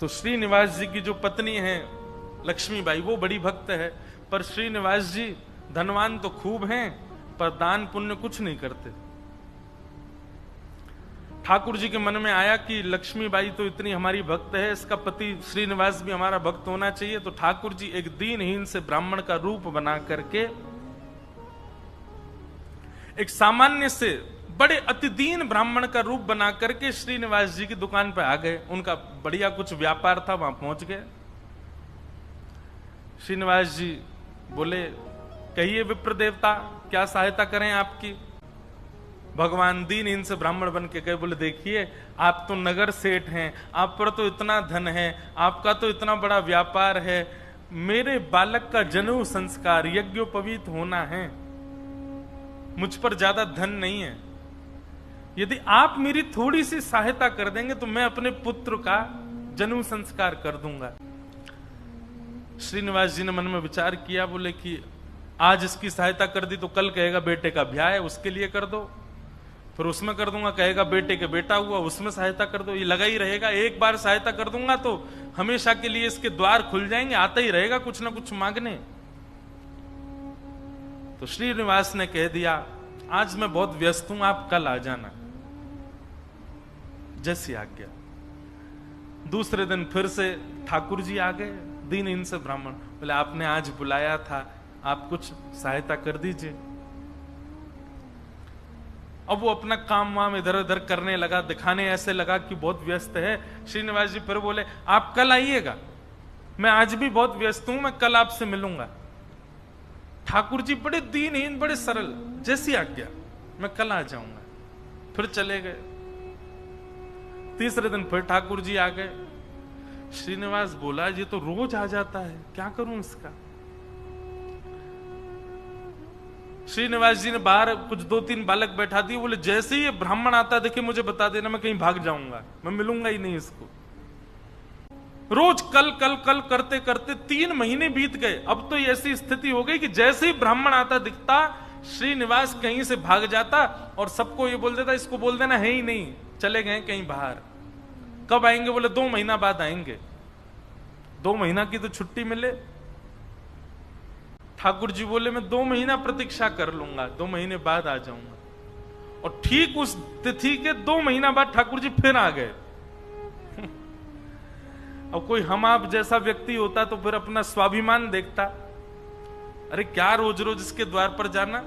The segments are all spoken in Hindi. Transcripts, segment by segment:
तो श्रीनिवास जी की जो पत्नी है लक्ष्मीबाई, वो बड़ी भक्त है, पर श्रीनिवास जी धनवान तो खूब हैं पर दान पुण्य कुछ नहीं करते। ठाकुर जी के मन में आया कि लक्ष्मीबाई तो इतनी हमारी भक्त है, इसका पति श्रीनिवास भी हमारा भक्त होना चाहिए। तो ठाकुर जी एक दीनहीन से ब्राह्मण का रूप बना करके एक सामान्य से बड़े अति दीन ब्राह्मण का रूप बना करके श्रीनिवास जी की दुकान पर आ गए। उनका बढ़िया कुछ व्यापार था, वहां पहुंच गए। श्रीनिवास जी बोले, कहिए विप्र देवता, क्या सहायता करें आपकी। भगवान दीनहीन से ब्राह्मण बन के गए। बोले, देखिए आप तो नगर सेठ हैं, आप पर तो इतना धन है, आपका तो इतना बड़ा व्यापार है, मेरे बालक का जनेऊ संस्कार यज्ञोपवीत होना है, मुझ पर ज्यादा धन नहीं है, यदि आप मेरी थोड़ी सी सहायता कर देंगे तो मैं अपने पुत्र का जनेऊ संस्कार कर दूंगा। श्रीनिवास जी ने मन में विचार किया, बोले कि आज इसकी सहायता कर दी तो कल कहेगा बेटे का ब्याह है, उसके लिए कर दो, फिर उसमें कर दूंगा, कहेगा बेटे के बेटा हुआ, उसमें सहायता कर दो। ये लगा ही रहेगा, एक बार सहायता कर दूंगा तो हमेशा के लिए इसके द्वार खुल जाएंगे, आता ही रहेगा कुछ ना कुछ मांगने। तो श्रीनिवास ने कह दिया, आज मैं बहुत व्यस्त हूं, आप कल आ जाना। जैसी आज्ञा। दूसरे दिन फिर से ठाकुर जी आ गए, दीनहीन से ब्राह्मण। बोले, आपने आज बुलाया था, आप कुछ सहायता कर दीजिए। अब वो अपना काम वाम इधर उधर करने लगा, दिखाने ऐसे लगा कि बहुत व्यस्त है। श्रीनिवास जी फिर बोले, आप कल आइएगा, मैं आज भी बहुत व्यस्त हूं, मैं कल आपसे मिलूंगा। ठाकुर जी बड़े दीनहीन, बड़े सरल, जैसी आज्ञा, मैं कल आ जाऊंगा। फिर चले गए। तीसरे दिन फिर ठाकुर जी आ गए। श्रीनिवास बोला, ये तो रोज आ जाता है, क्या करूं इसका। श्रीनिवास जी ने बाहर कुछ 2-3 बालक बैठा दिए। बोले, जैसे ही ये ब्राह्मण आता देखे मुझे बता देना, मैं कहीं भाग जाऊंगा, मैं मिलूंगा ही नहीं इसको। रोज कल कल कल करते करते 3 महीने बीत गए। अब तो ऐसी स्थिति हो गई कि जैसे ही ब्राह्मण आता दिखता, श्रीनिवास कहीं से भाग जाता और सबको ये बोल देता, इसको बोल देना है ही नहीं, चले गए कहीं बाहर। कब आएंगे? बोले 2 महीना बाद आएंगे। 2 महीना की तो छुट्टी मिले। ठाकुर जी बोले, मैं 2 महीना प्रतीक्षा कर लूंगा, 2 महीने बाद आ जाऊंगा। और ठीक उस तिथि के 2 महीना बाद ठाकुर जी फिर आ गए। अब कोई हम आप जैसा व्यक्ति होता तो फिर अपना स्वाभिमान देखता, अरे क्या रोज रोज इसके द्वार पर जाना।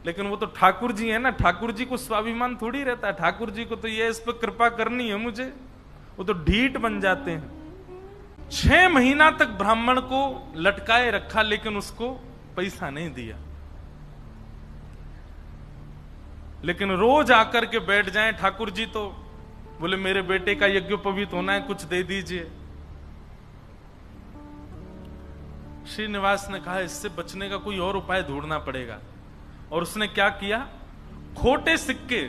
लेकिन वो तो ठाकुर जी है ना, ठाकुर जी को स्वाभिमान थोड़ी रहता है। ठाकुर जी को तो ये इस पर कृपा करनी है मुझे, वो तो ढीठ बन जाते हैं। 6 महीना तक ब्राह्मण को लटकाए रखा, लेकिन उसको पैसा नहीं दिया। लेकिन रोज आकर के बैठ जाएं ठाकुर जी, तो बोले मेरे बेटे का यज्ञोपवीत होना है, कुछ दे दीजिए। श्रीनिवास ने कहा, इससे बचने का कोई और उपाय ढूंढना पड़ेगा। और उसने क्या किया, खोटे सिक्के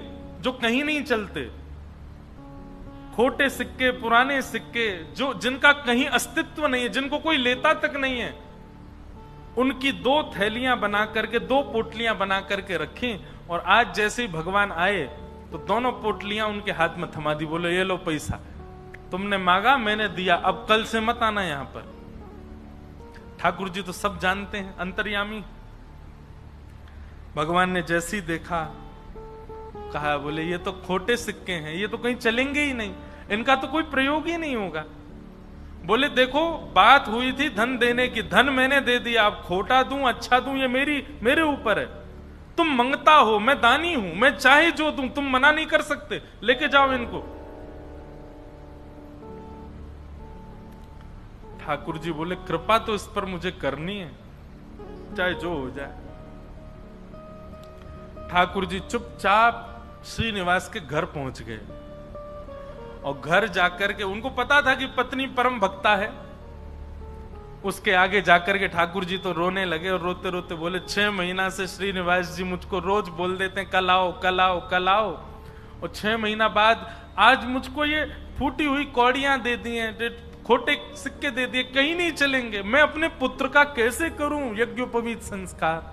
जो कहीं नहीं चलते, खोटे सिक्के, पुराने सिक्के जो जिनका कहीं अस्तित्व नहीं है, जिनको कोई लेता तक नहीं है, उनकी 2 थैलियां बना करके, 2 पोटलियां बना करके रखी। और आज जैसे ही भगवान आए तो दोनों पोटलियां उनके हाथ में थमा दी। बोले, ये लो पैसा, तुमने मांगा मैंने दिया, अब कल से मत आना यहां पर। ठाकुर जी तो सब जानते हैं, अंतर्यामी। भगवान ने जैसे ही देखा, कहा, बोले ये तो खोटे सिक्के हैं, ये तो कहीं चलेंगे ही नहीं, इनका तो कोई प्रयोग ही नहीं होगा। बोले, देखो बात हुई थी धन देने की, धन मैंने दे दिया, अब खोटा दूं अच्छा दूं ये मेरे ऊपर है। तुम मंगता हो, मैं दानी हूं, मैं चाहे जो दूं, तुम मना नहीं कर सकते, लेके जाओ इनको। ठाकुर जी बोले, कृपा तो इस पर मुझे करनी है, चाहे जो हो जाए। ठाकुर जी चुपचाप श्रीनिवास के घर पहुंच गए। और घर जाकर के उनको पता था कि पत्नी परम भक्ता है। उसके आगे जाकर के ठाकुर जी तो रोने लगे और रोते रोते बोले, 6 महीना से श्रीनिवास जी मुझको रोज बोल देते हैं, कल आओ कल आओ कल आओ, और 6 महीना बाद आज मुझको ये फूटी हुई कौड़ियां दे दी हैं, खोटे सिक्के दे दिए, कहीं नहीं चलेंगे। मैं अपने पुत्र का कैसे करूं यज्ञोपवीत संस्कार।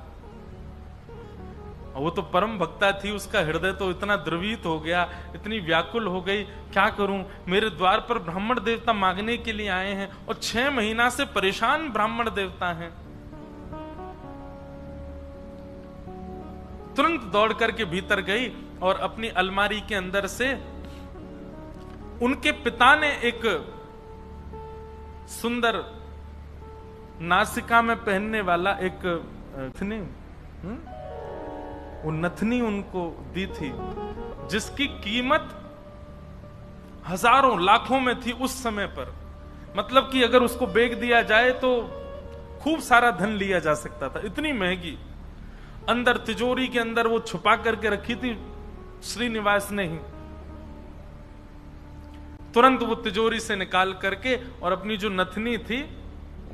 वो तो परम भक्ता थी, उसका हृदय तो इतना द्रवित हो गया, इतनी व्याकुल हो गई, क्या करूं, मेरे द्वार पर ब्राह्मण देवता मांगने के लिए आए हैं और 6 महीना से परेशान ब्राह्मण देवता हैं। तुरंत दौड़ करके भीतर गई और अपनी अलमारी के अंदर से उनके पिता ने एक सुंदर नासिका में पहनने वाला एक वो नथनी उनको दी थी, जिसकी कीमत हजारों लाखों में थी उस समय पर। मतलब कि अगर उसको बेच दिया जाए तो खूब सारा धन लिया जा सकता था, इतनी महंगी। अंदर तिजोरी के अंदर वो छुपा करके रखी थी श्रीनिवास ने ही। तुरंत वो तिजोरी से निकाल करके और अपनी जो नथनी थी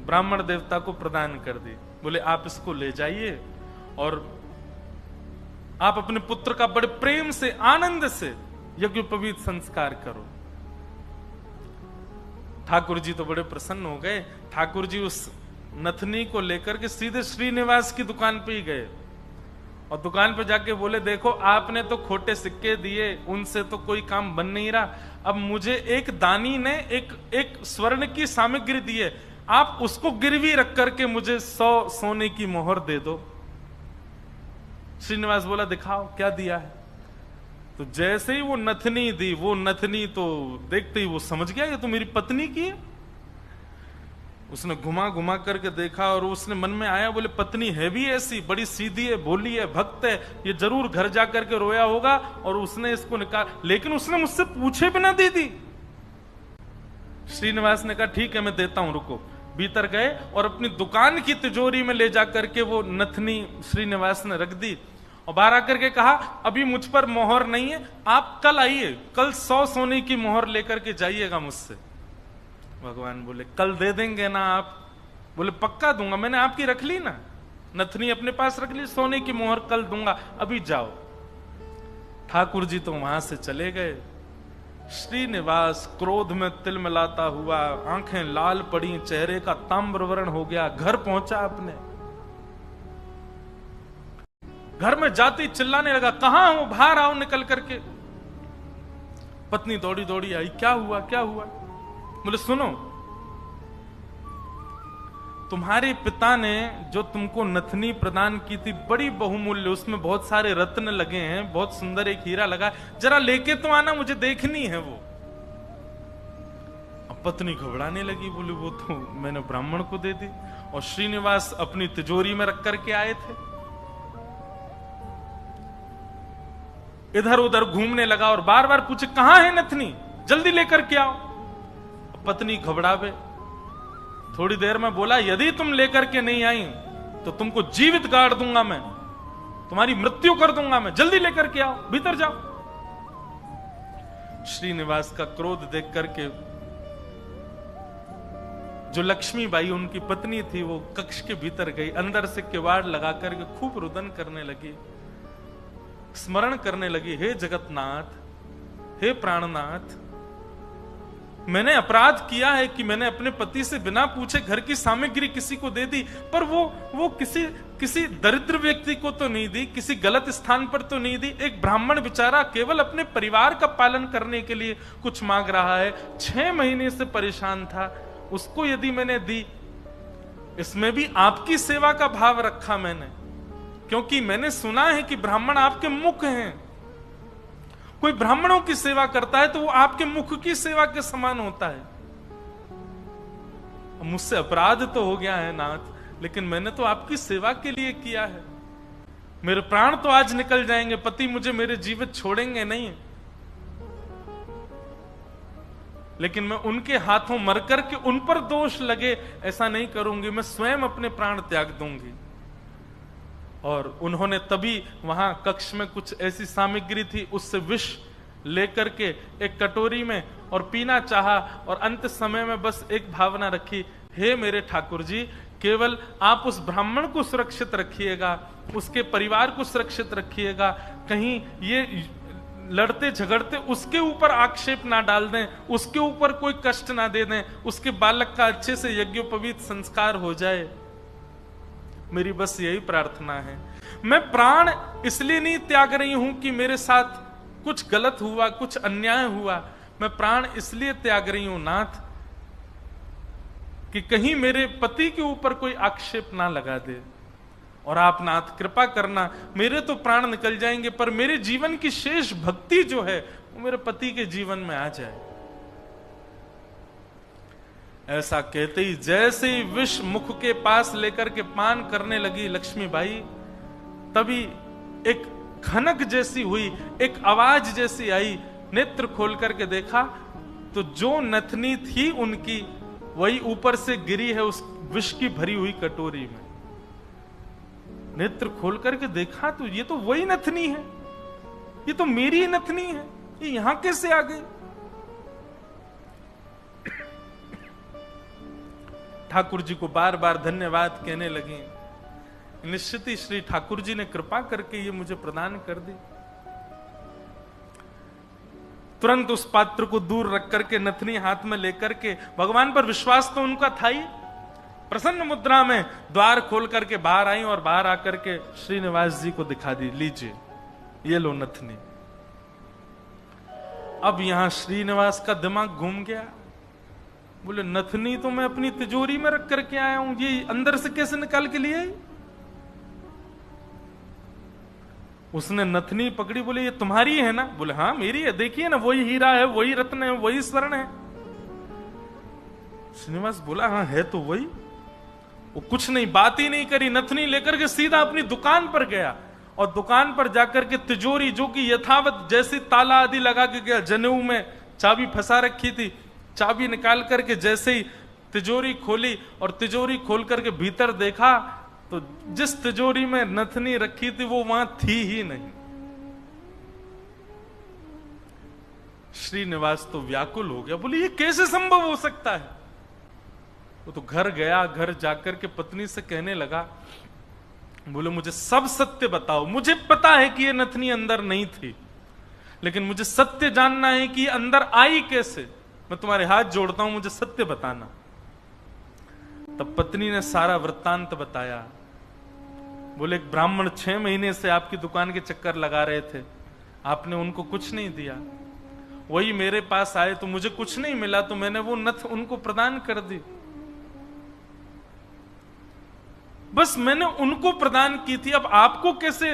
ब्राह्मण देवता को प्रदान कर दी। बोले आप इसको ले जाइए और आप अपने पुत्र का बड़े प्रेम से आनंद से यज्ञोपवीत संस्कार करो। ठाकुर जी तो बड़े प्रसन्न हो गए। ठाकुर जी उस नथनी को लेकर के सीधे श्रीनिवास की दुकान पे ही गए और दुकान पे जाके बोले देखो आपने तो खोटे सिक्के दिए, उनसे तो कोई काम बन नहीं रहा, अब मुझे एक दानी ने एक स्वर्ण की सामग्री दी है, आप उसको गिरवी रख करके मुझे 100 सोने की मोहर दे दो। श्रीनिवास बोला दिखाओ क्या दिया है। तो जैसे ही वो नथनी दी, वो नथनी तो देखते ही वो समझ गया ये तो मेरी पत्नी की है। उसने घुमा घुमा करके देखा और उसने मन में आया, बोले पत्नी है भी ऐसी, बड़ी सीधी है, भोली है, भक्त है, ये जरूर घर जा करके रोया होगा और उसने इसको निकाल, लेकिन उसने मुझसे पूछे बिना दे दी। श्रीनिवास ने कहा ठीक है मैं देता हूं, रुको। भीतर गए और अपनी दुकान की तिजोरी में ले जाकर के वो नथनी श्रीनिवास ने रख दी और बाहर आकर के कहा अभी मुझ पर मोहर नहीं है, आप कल आइए, कल 100 सोने की मोहर लेकर के जाइएगा मुझसे। भगवान बोले कल दे देंगे ना आप? बोले पक्का दूंगा, मैंने आपकी रख ली ना, नथनी अपने पास रख ली, सोने की मोहर कल दूंगा, अभी जाओ। ठाकुर जी तो वहां से चले गए। श्रीनिवास क्रोध में तिलमिलाता हुआ, आंखें लाल पड़ी, चेहरे का ताम्रवर्ण हो गया, घर पहुंचा अपने। घर में जाती चिल्लाने लगा कहां हो, बाहर आओ निकल करके। पत्नी दौड़ी दौड़ी आई, क्या हुआ क्या हुआ? बोले सुनो, तुम्हारे पिता ने जो तुमको नथनी प्रदान की थी बड़ी बहुमूल्य, उसमें बहुत सारे रत्न लगे हैं, बहुत सुंदर एक हीरा लगा, जरा लेके तो आना, मुझे देखनी है वो। अब पत्नी घबराने लगी, बोली वो तो मैंने ब्राह्मण को दे दी और श्रीनिवास अपनी तिजोरी में रख करके आए थे। इधर उधर घूमने लगा और बार बार पूछे कहां है नथनी, जल्दी लेकर के आओ। पत्नी घबरावे, थोड़ी देर में बोला यदि तुम लेकर के नहीं आई तो तुमको जीवित गाड़ दूंगा मैं, तुम्हारी मृत्यु कर दूंगा मैं, जल्दी लेकर के आओ, भीतर जाओ। श्रीनिवास का क्रोध देख करके जो लक्ष्मीबाई उनकी पत्नी थी वो कक्ष के भीतर गई, अंदर से किवाड़ लगा करके खूब रुदन करने लगी, स्मरण करने लगी, हे जगतनाथ, हे प्राणनाथ, मैंने अपराध किया है कि मैंने अपने पति से बिना पूछे घर की सामग्री किसी को दे दी, पर वो किसी दरिद्र व्यक्ति को तो नहीं दी, किसी गलत स्थान पर तो नहीं दी। एक ब्राह्मण बेचारा केवल अपने परिवार का पालन करने के लिए कुछ मांग रहा है, 6 महीने से परेशान था, उसको यदि मैंने दी, इसमें भी आपकी सेवा का भाव रखा मैंने, क्योंकि मैंने सुना है कि ब्राह्मण आपके मुख हैं, कोई ब्राह्मणों की सेवा करता है तो वो आपके मुख की सेवा के समान होता है। मुझसे अपराध तो हो गया है नाथ, लेकिन मैंने तो आपकी सेवा के लिए किया है, मेरे प्राण तो आज निकल जाएंगे, पति मुझे मेरे जीवित छोड़ेंगे नहीं, लेकिन मैं उनके हाथों मर करके उन पर दोष लगे ऐसा नहीं करूंगी, मैं स्वयं अपने प्राण त्याग दूंगी। और उन्होंने तभी वहां कक्ष में कुछ ऐसी सामग्री थी, उससे विष लेकर के एक कटोरी में और पीना चाहा, और अंत समय में बस एक भावना रखी, हे मेरे ठाकुर जी, केवल आप उस ब्राह्मण को सुरक्षित रखिएगा, उसके परिवार को सुरक्षित रखिएगा, कहीं ये लड़ते झगड़ते उसके ऊपर आक्षेप ना डाल दें, उसके ऊपर कोई कष्ट ना दे दें, उसके बालक का अच्छे से यज्ञोपवीत संस्कार हो जाए, मेरी बस यही प्रार्थना है। मैं प्राण इसलिए नहीं त्याग रही हूं कि मेरे साथ कुछ गलत हुआ, कुछ अन्याय हुआ। मैं प्राण इसलिए त्याग रही हूं नाथ कि कहीं मेरे पति के ऊपर कोई आक्षेप ना लगा दे। और आप नाथ कृपा करना, मेरे तो प्राण निकल जाएंगे पर मेरे जीवन की शेष भक्ति जो है वो मेरे पति के जीवन में आ जाए। ऐसा कहते ही जैसे ही विष मुख के पास लेकर के पान करने लगी लक्ष्मीबाई, तभी एक खनक जैसी हुई, एक आवाज जैसी आई। नेत्र खोल करके देखा तो जो नथनी थी उनकी वही ऊपर से गिरी है उस विष की भरी हुई कटोरी में। नेत्र खोल करके देखा तो ये तो वही नथनी है, ये तो मेरी ही नथनी है, ये यहां कैसे आ गई? ठाकुर जी को बार बार धन्यवाद कहने लगी। निश्चित ही श्री ठाकुर जी ने कृपा करके ये मुझे प्रदान कर दी। तुरंत उस पात्र को दूर रख करके नथनी हाथ में लेकर के, भगवान पर विश्वास तो उनका था ही, प्रसन्न मुद्रा में द्वार खोल करके बाहर आई और बाहर आकर के श्रीनिवास जी को दिखा दी, लीजिए ये लो नथनी। अब यहां श्रीनिवास का दिमाग घूम गया। बोले नथनी तो मैं अपनी तिजोरी में रख करके आया हूं, ये अंदर से कैसे निकाल के लिए? उसने नथनी पकड़ी, बोले ये तुम्हारी है ना? बोले हाँ मेरी है, देखिए ना वही हीरा है, वही रत्न है, वही स्वर्ण है। श्रीनिवास बोला हाँ है तो वही। वो कुछ नहीं, बात ही नहीं करी, नथनी लेकर के सीधा अपनी दुकान पर गया और दुकान पर जाकर के तिजोरी जो कि यथावत जैसी ताला आदि लगा के गया, जनेऊ में चाबी फंसा रखी थी, चाबी निकाल करके जैसे ही तिजोरी खोली और तिजोरी खोल करके भीतर देखा तो जिस तिजोरी में नथनी रखी थी वो वहां थी ही नहीं। श्रीनिवास तो व्याकुल हो गया, बोले ये कैसे संभव हो सकता है? वो तो घर गया, घर जाकर के पत्नी से कहने लगा, बोले मुझे सब सत्य बताओ, मुझे पता है कि ये नथनी अंदर नहीं थी, लेकिन मुझे सत्य जानना है कि ये अंदर आई कैसे। मैं तुम्हारे हाथ जोड़ता हूं, मुझे सत्य बताना। तब पत्नी ने सारा वृत्तांत बताया। बोले एक ब्राह्मण 6 महीने से आपकी दुकान के चक्कर लगा रहे थे, आपने उनको कुछ नहीं दिया, वही मेरे पास आए तो मुझे कुछ नहीं मिला तो मैंने वो नथ उनको प्रदान कर दी। बस मैंने उनको प्रदान की थी, अब आपको कैसे?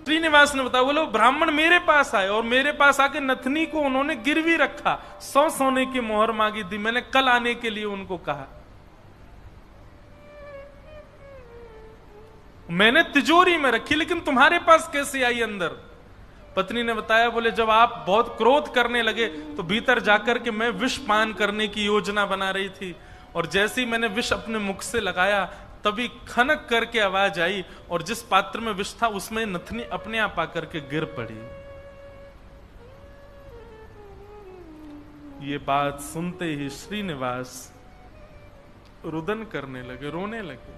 श्रीनिवास ने बताया। बोले ब्राह्मण मेरे पास आए और मेरे पास आके नथनी को उन्होंने गिरवी रखा, 100 सोने की मोहर मांगी थी, मैंने कल आने के लिए उनको कहा। मैंने तिजोरी में रखी, लेकिन तुम्हारे पास कैसे आई अंदर? पत्नी ने बताया। बोले जब आप बहुत क्रोध करने लगे तो भीतर जाकर के मैं विष पान करने की योजना बना रही थी, और जैसे ही मैंने विष अपने मुख से लगाया तभी खनक करके आवाज आई और जिस पात्र में विष था उसमें नथनी अपने आप आकर के गिर पड़ी। ये बात सुनते ही श्रीनिवास रुदन करने लगे, रोने लगे,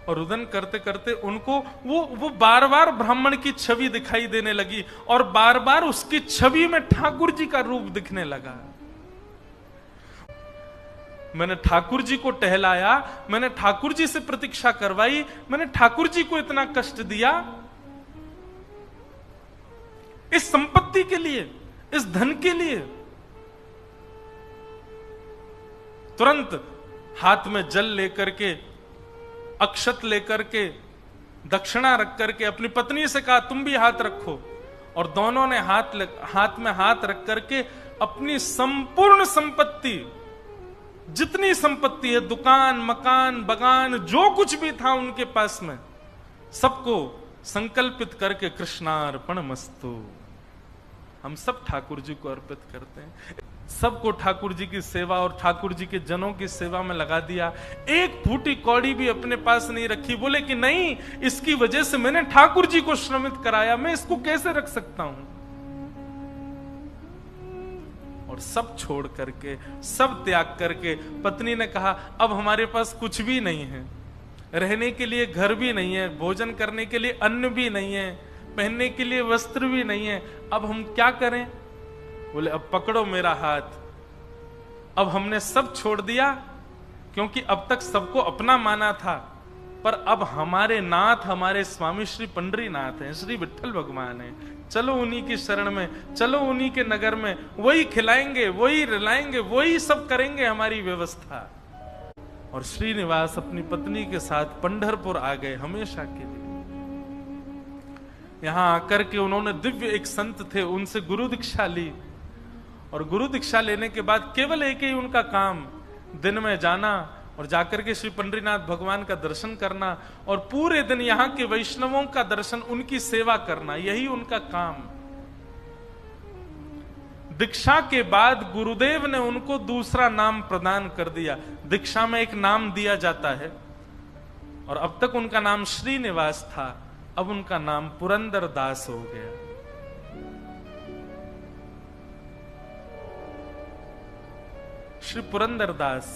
और रुदन करते करते उनको वो बार बार ब्राह्मण की छवि दिखाई देने लगी और बार बार उसकी छवि में ठाकुर जी का रूप दिखने लगा। मैंने ठाकुर जी को टहलाया, मैंने ठाकुर जी से प्रतीक्षा करवाई, मैंने ठाकुर जी को इतना कष्ट दिया इस संपत्ति के लिए, इस धन के लिए। तुरंत हाथ में जल लेकर के, अक्षत लेकर के, दक्षिणा रख करके अपनी पत्नी से कहा तुम भी हाथ रखो, और दोनों ने हाथ में हाथ रख करके अपनी संपूर्ण संपत्ति, जितनी संपत्ति है, दुकान, मकान, बगान, जो कुछ भी था उनके पास में, सबको संकल्पित करके कृष्णार्पणमस्तु, हम सब ठाकुर जी को अर्पित करते हैं। सबको ठाकुर जी की सेवा और ठाकुर जी के जनों की सेवा में लगा दिया। एक फूटी कौड़ी भी अपने पास नहीं रखी। बोले कि नहीं, इसकी वजह से मैंने ठाकुर जी को श्रमित कराया, मैं इसको कैसे रख सकता हूं? और सब छोड़ करके, सब त्याग करके पत्नी ने कहा अब हमारे पास कुछ भी नहीं है, रहने के लिए घर भी नहीं है, भोजन करने के लिए अन्न भी नहीं है, पहनने के लिए वस्त्र भी नहीं है, अब हम क्या करें? बोले अब पकड़ो मेरा हाथ, अब हमने सब छोड़ दिया, क्योंकि अब तक सबको अपना माना था, पर अब हमारे नाथ हमारे स्वामी श्री पंडरीनाथ हैं, श्री विठ्ठल भगवान हैं। चलो उन्हीं की शरण में, चलो उन्हीं के नगर में, वही खिलाएंगे, वही रिलाएंगे, वही सब करेंगे हमारी व्यवस्था। और श्रीनिवास अपनी पत्नी के साथ पंढरपुर आ गए हमेशा के लिए। यहां आकर के उन्होंने दिव्य एक संत थे, उनसे गुरु दीक्षा ली। और गुरु दीक्षा लेने के बाद केवल एक ही उनका काम, दिन में जाना और जाकर के श्री पंडरीनाथ भगवान का दर्शन करना और पूरे दिन यहाँ के वैष्णवों का दर्शन, उनकी सेवा करना, यही उनका काम। दीक्षा के बाद गुरुदेव ने उनको दूसरा नाम प्रदान कर दिया। दीक्षा में एक नाम दिया जाता है और अब तक उनका नाम श्रीनिवास था, अब उनका नाम पुरंदर दास हो गया। श्री पुरंदर दास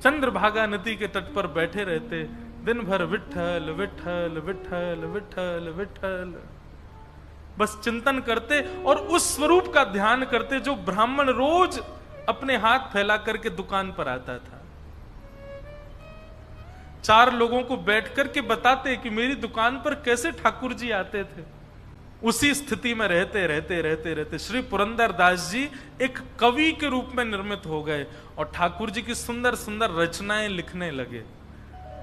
चंद्रभागा नदी के तट पर बैठे रहते, दिन भर विठ्ठल विठ्ठल विठ्ठल विठ्ठल विठ्ठल बस चिंतन करते और उस स्वरूप का ध्यान करते जो ब्राह्मण रोज अपने हाथ फैला करके दुकान पर आता था। 4 लोगों को बैठ करके बताते कि मेरी दुकान पर कैसे ठाकुर जी आते थे। उसी स्थिति में रहते रहते रहते रहते श्री पुरंदर दास जी एक कवि के रूप में निर्मित हो गए और ठाकुर जी की सुंदर सुंदर रचनाएं लिखने लगे,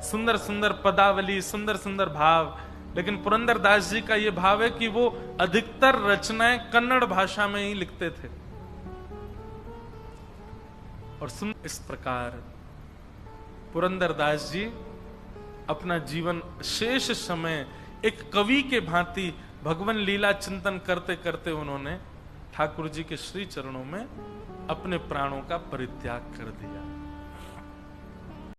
सुंदर सुंदर पदावली, सुंदर सुंदर भाव। लेकिन पुरंदर दास जी का यह भाव है कि वो अधिकतर रचनाएं कन्नड़ भाषा में ही लिखते थे। और सुन, इस प्रकार पुरंदर दास जी अपना जीवन शेष समय एक कवि के भांति भगवान लीला चिंतन करते करते उन्होंने ठाकुर जी के श्री चरणों में अपने प्राणों का परित्याग कर दिया।